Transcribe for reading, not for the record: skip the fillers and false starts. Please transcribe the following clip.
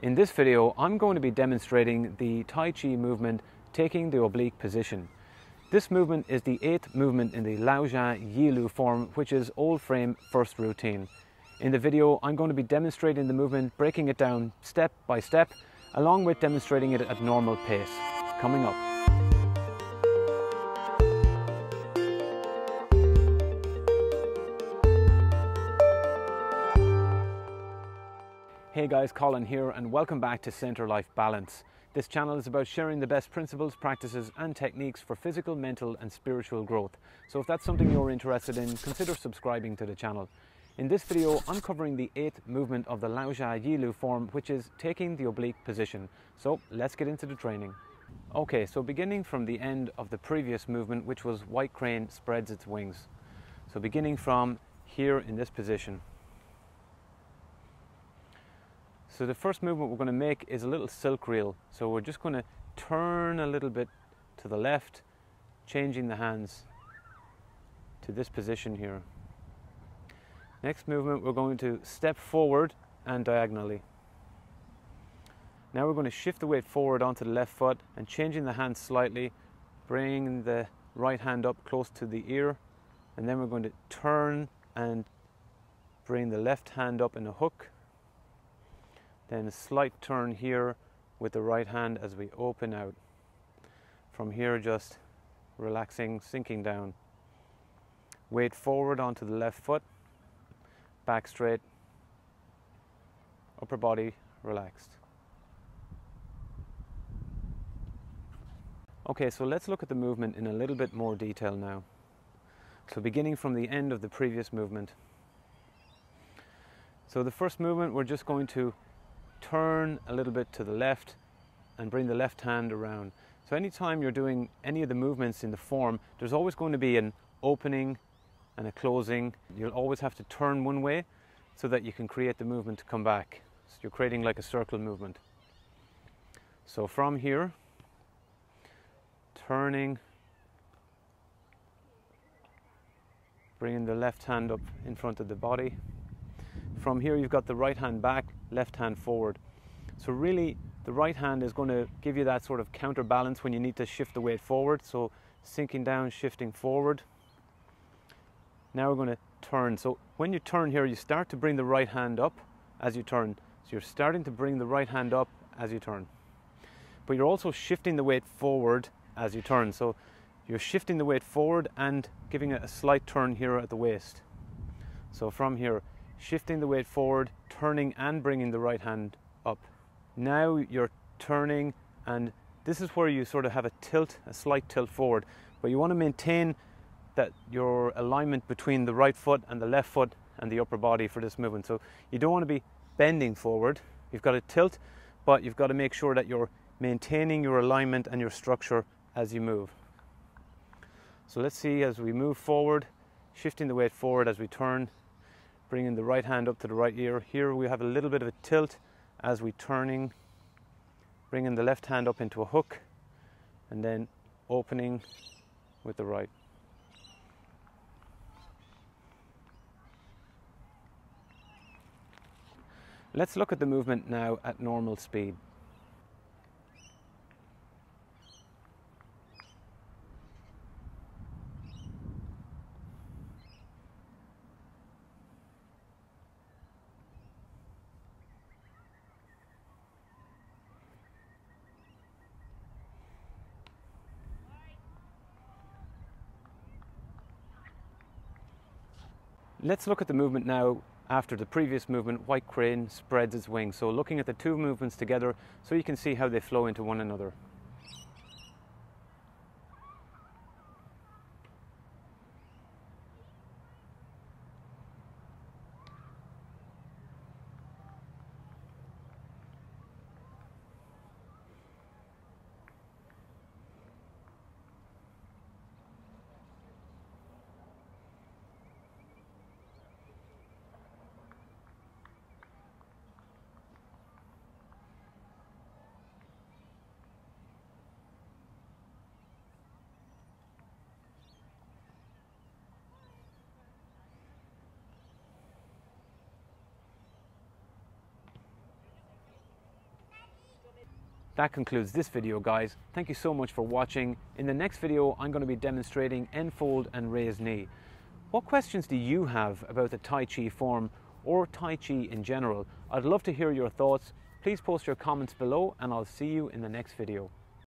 In this video, I'm going to be demonstrating the Tai Chi movement, taking the oblique position. This movement is the 8th movement in the Lao Jia Yi Lu form, which is old frame first routine. In the video, I'm going to be demonstrating the movement, breaking it down step by step, along with demonstrating it at normal pace. Coming up. Hey guys, Colin here and welcome back to Center Life Balance. This channel is about sharing the best principles, practices and techniques for physical, mental and spiritual growth. So if that's something you're interested in, consider subscribing to the channel. In this video, I'm covering the 8th movement of the Lao Jia Yi Lu form, which is taking the oblique position. So let's get into the training. Okay, so beginning from the end of the previous movement, which was white crane spreads its wings. So beginning from here in this position. So the first movement we're going to make is a little silk reel. So we're just going to turn a little bit to the left, changing the hands to this position here. Next movement, we're going to step forward and diagonally. Now we're going to shift the weight forward onto the left foot and changing the hands slightly, bringing the right hand up close to the ear, and then we're going to turn and bring the left hand up in a hook. Then a slight turn here with the right hand as we open out. From here, just relaxing, sinking down. Weight forward onto the left foot, back straight, upper body relaxed. Okay, so let's look at the movement in a little bit more detail now. So beginning from the end of the previous movement. So the first movement, we're just going to turn a little bit to the left and bring the left hand around. So anytime you're doing any of the movements in the form, there's always going to be an opening and a closing. You'll always have to turn one way so that you can create the movement to come back. So you're creating like a circle movement. So from here, turning, bringing the left hand up in front of the body. From here, you've got the right hand back, left hand forward. So really, the right hand is going to give you that sort of counterbalance when you need to shift the weight forward. So sinking down, shifting forward. Now we're going to turn. So when you turn here, you start to bring the right hand up as you turn. So you're starting to bring the right hand up as you turn. But you're also shifting the weight forward as you turn. So you're shifting the weight forward and giving it a slight turn here at the waist. So from here, shifting the weight forward, turning and bringing the right hand up. Now you're turning, and this is where you sort of have a tilt, a slight tilt forward, but you want to maintain that your alignment between the right foot and the left foot and the upper body for this movement. So you don't want to be bending forward. You've got to tilt, but you've got to make sure that you're maintaining your alignment and your structure as you move. So let's see as we move forward, shifting the weight forward as we turn, bringing the right hand up to the right ear. Here we have a little bit of a tilt as we turning, bringing the left hand up into a hook, and then opening with the right. Let's look at the movement now at normal speed. Let's look at the movement now after the previous movement, white crane spreads its wings. So looking at the two movements together so you can see how they flow into one another. That concludes this video, guys. Thank you so much for watching. In the next video, I'm going to be demonstrating N-fold and raised knee. What questions do you have about the Tai Chi form or Tai Chi in general? I'd love to hear your thoughts. Please post your comments below and I'll see you in the next video.